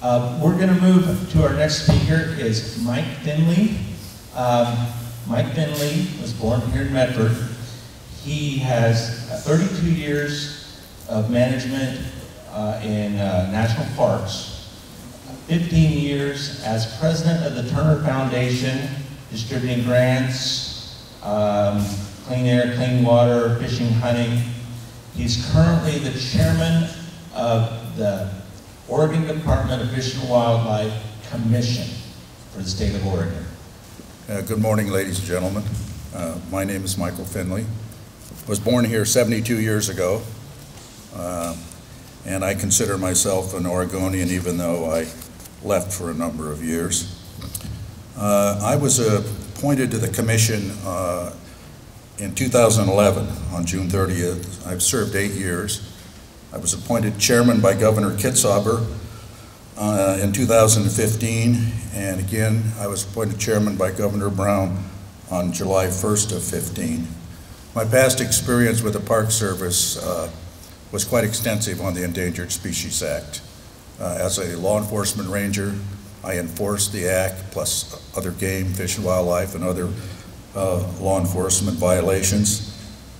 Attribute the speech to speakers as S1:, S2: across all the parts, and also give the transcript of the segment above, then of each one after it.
S1: We're going to move to our next speaker is Mike Finley. Mike Finley was born here in Medford. He has 32 years of management in national parks, 15 years as president of the Turner Foundation, distributing grants, clean air, clean water, fishing, hunting. He's currently the chairman of the Oregon Department of Fish and Wildlife Commission for the state of Oregon.
S2: Good morning, ladies and gentlemen. My name is Michael Finley. I was born here 72 years ago, and I consider myself an Oregonian even though I left for a number of years. I was appointed to the commission in 2011 on June 30th. I've served 8 years. I was appointed chairman by Governor Kitzhaber in 2015, and again I was appointed chairman by Governor Brown on July 1st of 15. My past experience with the Park Service was quite extensive on the Endangered Species Act. As a law enforcement ranger, I enforced the act, plus other game, fish and wildlife, and other law enforcement violations.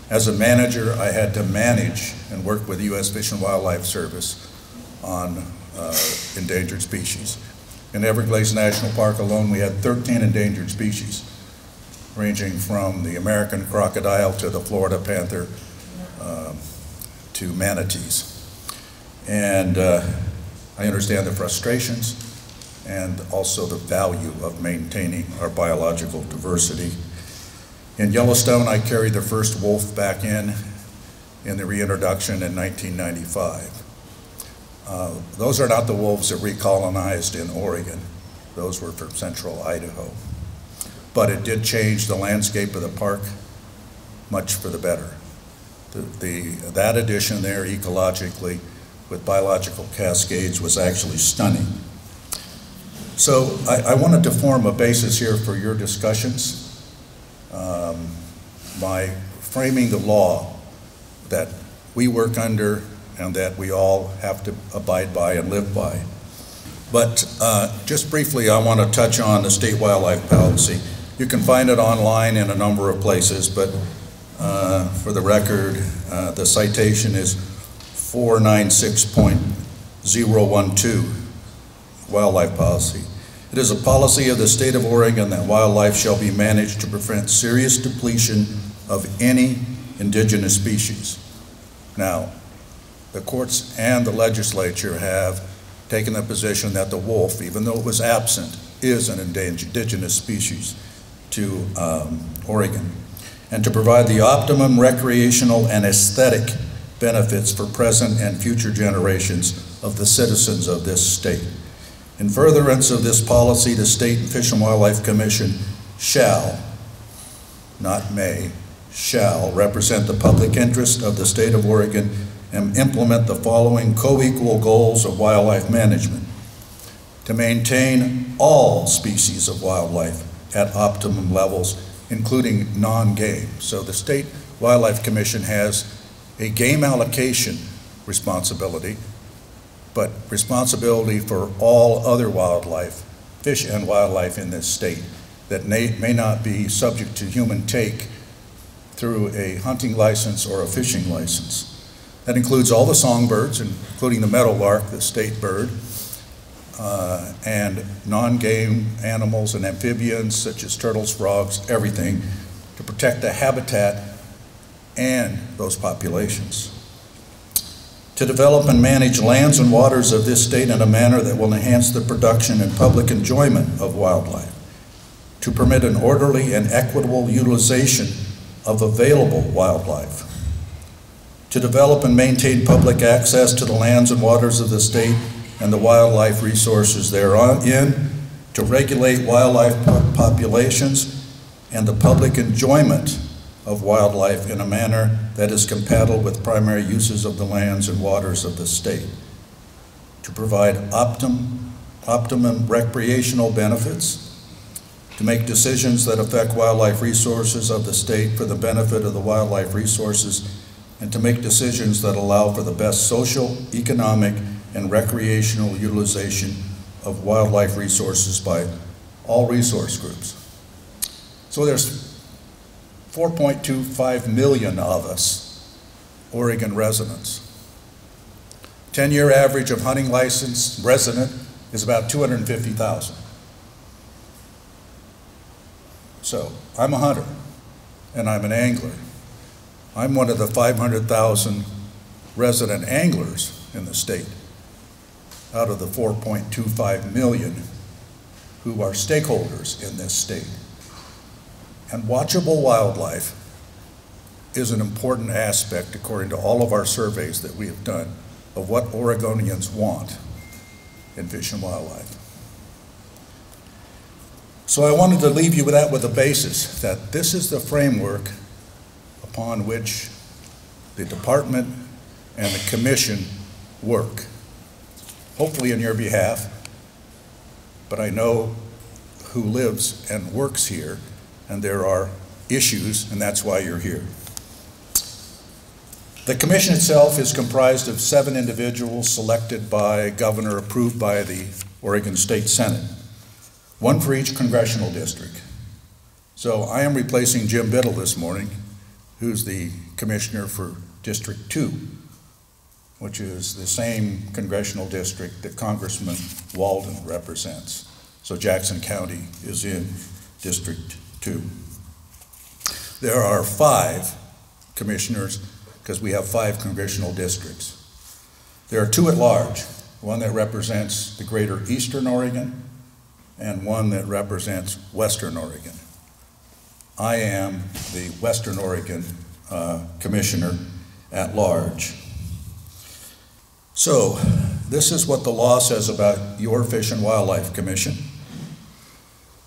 S2: As a manager, I had to manage and work with the U.S. Fish and Wildlife Service on endangered species. In Everglades National Park alone, we had 13 endangered species, ranging from the American crocodile to the Florida panther to manatees. And I understand the frustrations and also the value of maintaining our biological diversity. In Yellowstone, I carried the first wolf back in the reintroduction in 1995. Those are not the wolves that recolonized in Oregon. Those were from central Idaho. But it did change the landscape of the park much for the better. That addition there ecologically with biological cascades was actually stunning. So I wanted to form a basis here for your discussions by framing the law that we work under and that we all have to abide by and live by. But just briefly, I want to touch on the state wildlife policy. You can find it online in a number of places, but for the record, the citation is 496.012, Wildlife Policy. It is a policy of the state of Oregon that wildlife shall be managed to prevent serious depletion of any indigenous species. Now, the courts and the legislature have taken the position that the wolf, even though it was absent, is an indigenous species to Oregon, and to provide the optimum recreational and aesthetic benefits for present and future generations of the citizens of this state. In furtherance of this policy, the State Fish and Wildlife Commission shall, not may, shall represent the public interest of the state of Oregon and implement the following co-equal goals of wildlife management: to maintain all species of wildlife at optimum levels, including non-game. So the State Wildlife Commission has a game allocation responsibility, but responsibility for all other wildlife, fish and wildlife in this state that may not be subject to human take through a hunting license or a fishing license. That includes all the songbirds, including the meadowlark, the state bird, and non-game animals and amphibians such as turtles, frogs, everything, to protect the habitat and those populations. To develop and manage lands and waters of this state in a manner that will enhance the production and public enjoyment of wildlife. To permit an orderly and equitable utilization of available wildlife. To develop and maintain public access to the lands and waters of the state and the wildlife resources therein, to regulate wildlife populations and the public enjoyment of wildlife in a manner that is compatible with primary uses of the lands and waters of the state. To provide optimum recreational benefits. To make decisions that affect wildlife resources of the state for the benefit of the wildlife resources, and to make decisions that allow for the best social, economic, and recreational utilization of wildlife resources by all resource groups. So there's 4.25 million of us, Oregon residents. 10-year average of hunting license resident is about 250,000. So I'm a hunter and I'm an angler. I'm one of the 500,000 resident anglers in the state out of the 4.25 million who are stakeholders in this state. And watchable wildlife is an important aspect, according to all of our surveys that we have done, of what Oregonians want in fish and wildlife. So I wanted to leave you with that, with the basis that this is the framework upon which the department and the commission work. Hopefully in your behalf, but I know who lives and works here, and there are issues, and that's why you're here. The commission itself is comprised of 7 individuals selected by governor, approved by the Oregon State Senate, 1 for each congressional district. So I am replacing Jim Biddle this morning, who's the commissioner for District 2, which is the same congressional district that Congressman Walden represents. So Jackson County is in District 2. There are 5 commissioners because we have 5 congressional districts. There are 2 at large, one that represents the greater Eastern Oregon and one that represents Western Oregon. I am the Western Oregon commissioner at large. So this is what the law says about your Fish and Wildlife Commission.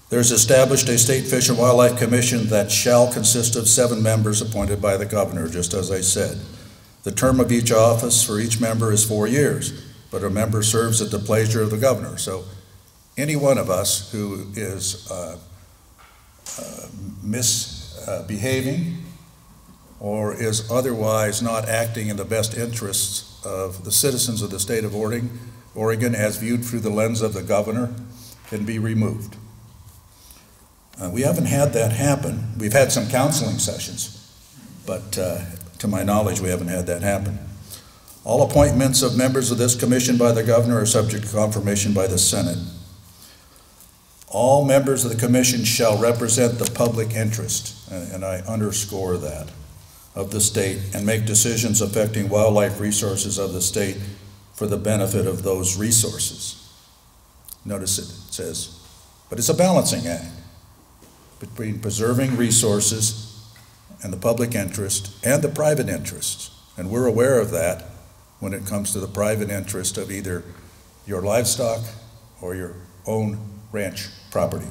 S2: There's established a state Fish and Wildlife Commission that shall consist of 7 members appointed by the governor, just as I said. The term of each office for each member is 4 years, but a member serves at the pleasure of the governor. So any one of us who is misbehaving or is otherwise not acting in the best interests of the citizens of the state of Oregon as viewed through the lens of the governor can be removed. We haven't had that happen. We've had some counseling sessions, but to my knowledge, we haven't had that happen. All appointments of members of this commission by the governor are subject to confirmation by the Senate. All members of the commission shall represent the public interest, and I underscore that, of the state, and make decisions affecting wildlife resources of the state for the benefit of those resources. Notice it says, but it's a balancing act between preserving resources and the public interest and the private interests. And we're aware of that when it comes to the private interest of either your livestock or your own ranch property.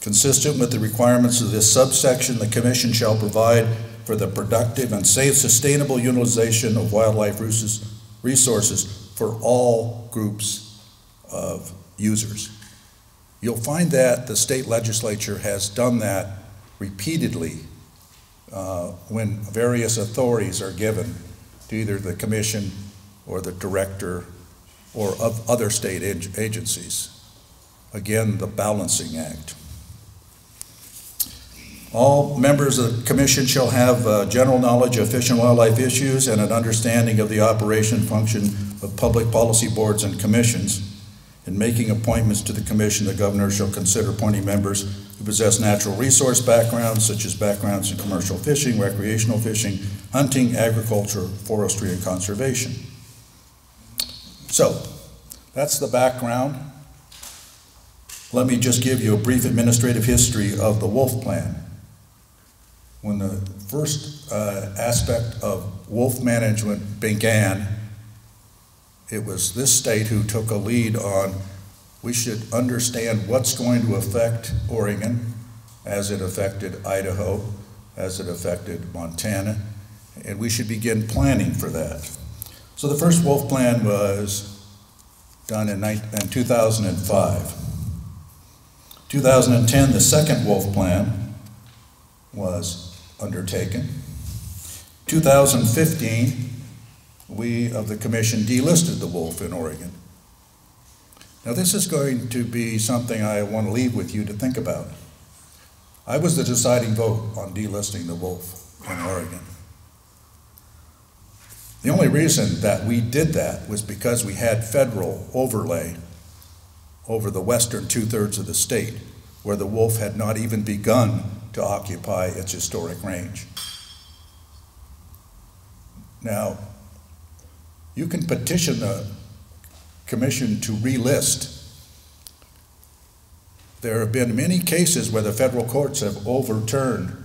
S2: Consistent with the requirements of this subsection, the commission shall provide for the productive and safe, sustainable utilization of wildlife resources for all groups of users. You'll find that the state legislature has done that repeatedly when various authorities are given to either the commission or the director or of other state agencies. Again, the balancing act. All members of the commission shall have general knowledge of fish and wildlife issues and an understanding of the operation and function of public policy boards and commissions. In making appointments to the commission, the governor shall consider appointing members who possess natural resource backgrounds, such as backgrounds in commercial fishing, recreational fishing, hunting, agriculture, forestry, and conservation. So, that's the background. Let me just give you a brief administrative history of the wolf plan. When the first aspect of wolf management began, it was this state who took a lead on, we should understand what's going to affect Oregon as it affected Idaho, as it affected Montana, and we should begin planning for that. So the first wolf plan was done in 2005. 2010, the second wolf plan was undertaken. 2015 we of the commission delisted the wolf in Oregon. Now this is going to be something I want to leave with you to think about. I was the deciding vote on delisting the wolf in Oregon. The only reason that we did that was because we had federal overlay over the western 2/3 of the state, where the wolf had not even begun to occupy its historic range. Now, you can petition the commission to relist. There have been many cases where the federal courts have overturned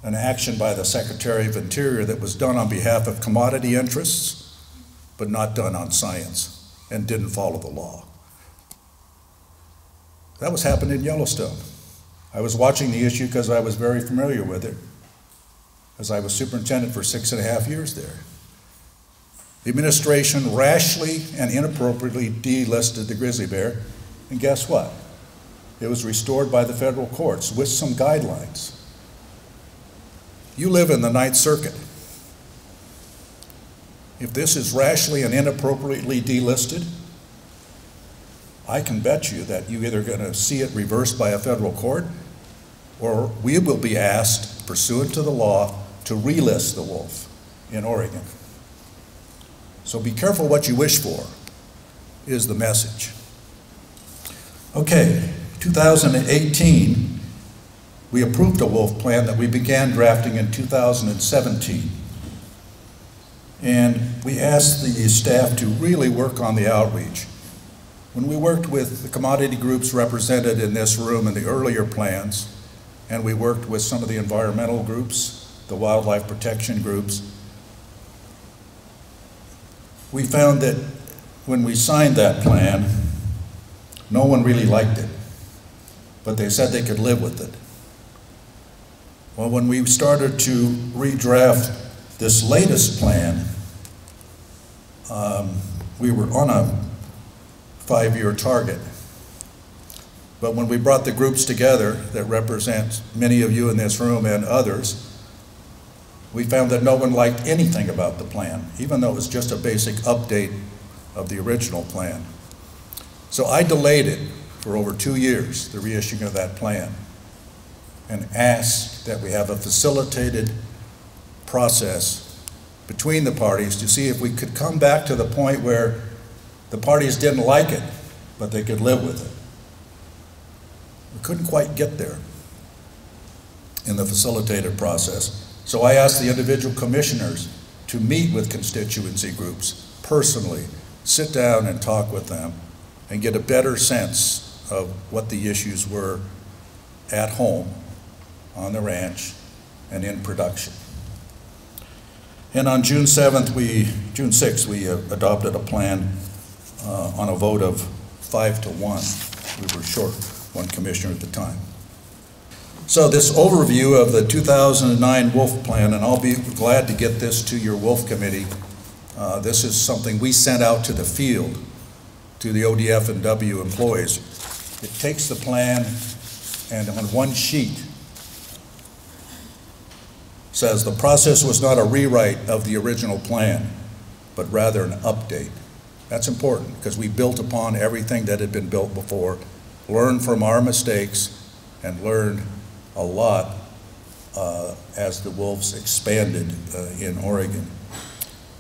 S2: an action by the Secretary of Interior that was done on behalf of commodity interests, but not done on science, and didn't follow the law. That was happening in Yellowstone. I was watching the issue because I was very familiar with it, as I was superintendent for 6.5 years there. The administration rashly and inappropriately delisted the grizzly bear, and guess what? It was restored by the federal courts with some guidelines. You live in the Ninth Circuit. If this is rashly and inappropriately delisted, I can bet you that you're either going to see it reversed by a federal court, or we will be asked, pursuant to the law, to relist the wolf in Oregon. So be careful what you wish for, is the message. Okay, 2018, we approved a wolf plan that we began drafting in 2017. And we asked the staff to really work on the outreach. When we worked with the commodity groups represented in this room in the earlier plans, and we worked with some of the environmental groups, the wildlife protection groups, we found that when we signed that plan, no one really liked it, but they said they could live with it. Well, when we started to redraft this latest plan, we were on a 5-year target. But when we brought the groups together that represent many of you in this room and others, we found that no one liked anything about the plan, even though it was just a basic update of the original plan. So I delayed it for over 2 years, the reissuing of that plan, and asked that we have a facilitated process between the parties to see if we could come back to the point where the parties didn't like it, but they could live with it. We couldn't quite get there in the facilitated process. So I asked the individual commissioners to meet with constituency groups personally, sit down and talk with them, and get a better sense of what the issues were at home, on the ranch, and in production. And on June 6th, we adopted a plan on a vote of 5-1. We were short one commissioner at the time. So this overview of the 2009 wolf plan, and I'll be glad to get this to your wolf committee. This is something we sent out to the field, to the ODF and W employees. It takes the plan and on one sheet says the process was not a rewrite of the original plan, but rather an update. That's important because we built upon everything that had been built before, learned from our mistakes, and learned a lot as the wolves expanded in Oregon.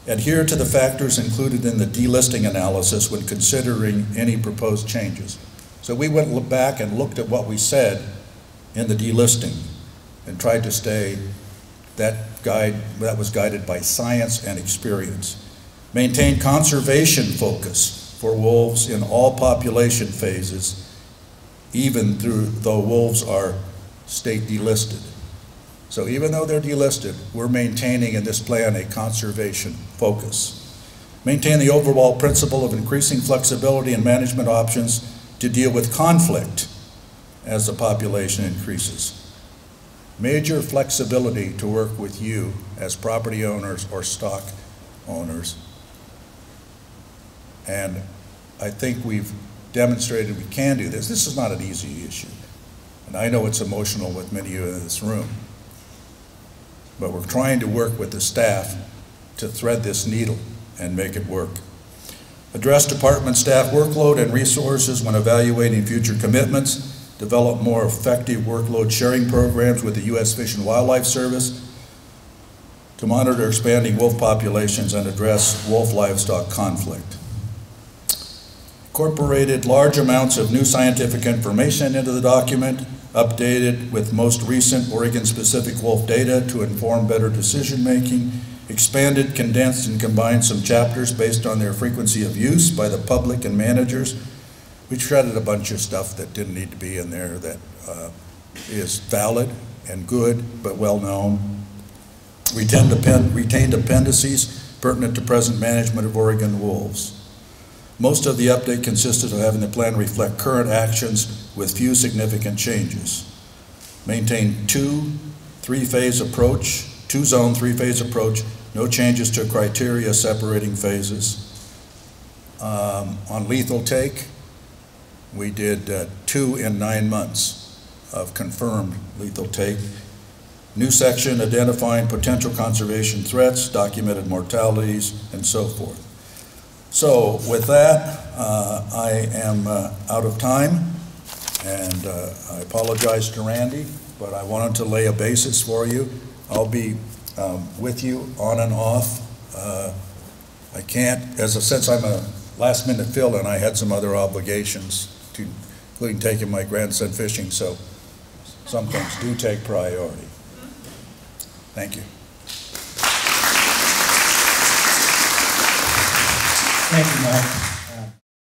S2: Adhere to the factors included in the delisting analysis when considering any proposed changes. So we went back and looked at what we said in the delisting and tried to stay that was guided by science and experience. Maintain conservation focus for wolves in all population phases, even though wolves are state delisted. So even though they're delisted, we're maintaining in this plan a conservation focus. Maintain the overall principle of increasing flexibility and management options to deal with conflict as the population increases. Major flexibility to work with you as property owners or stock owners. And I think we've demonstrated we can do this. This is not an easy issue. And I know it's emotional with many of you in this room. But we're trying to work with the staff to thread this needle and make it work. Address department staff workload and resources when evaluating future commitments. Develop more effective workload sharing programs with the U.S. Fish and Wildlife Service to monitor expanding wolf populations and address wolf livestock conflict. Incorporated large amounts of new scientific information into the document, updated with most recent Oregon-specific wolf data to inform better decision-making, expanded, condensed, and combined some chapters based on their frequency of use by the public and managers. We shredded a bunch of stuff that didn't need to be in there that is valid and good, but well-known. Retained appendices pertinent to present management of Oregon wolves. Most of the update consisted of having the plan reflect current actions with few significant changes. Maintain two-zone, three-phase approach, no changes to criteria separating phases. On lethal take, we did 2 in 9 months of confirmed lethal take. New section identifying potential conservation threats, documented mortalities, and so forth. So with that, I am out of time, and I apologize to Randy, but I wanted to lay a basis for you. I'll be with you on and off. I can't, since I'm a last-minute fill-in, I had some other obligations, including taking my grandson fishing, so some things do take priority. Thank you.
S1: Thank you, Mike.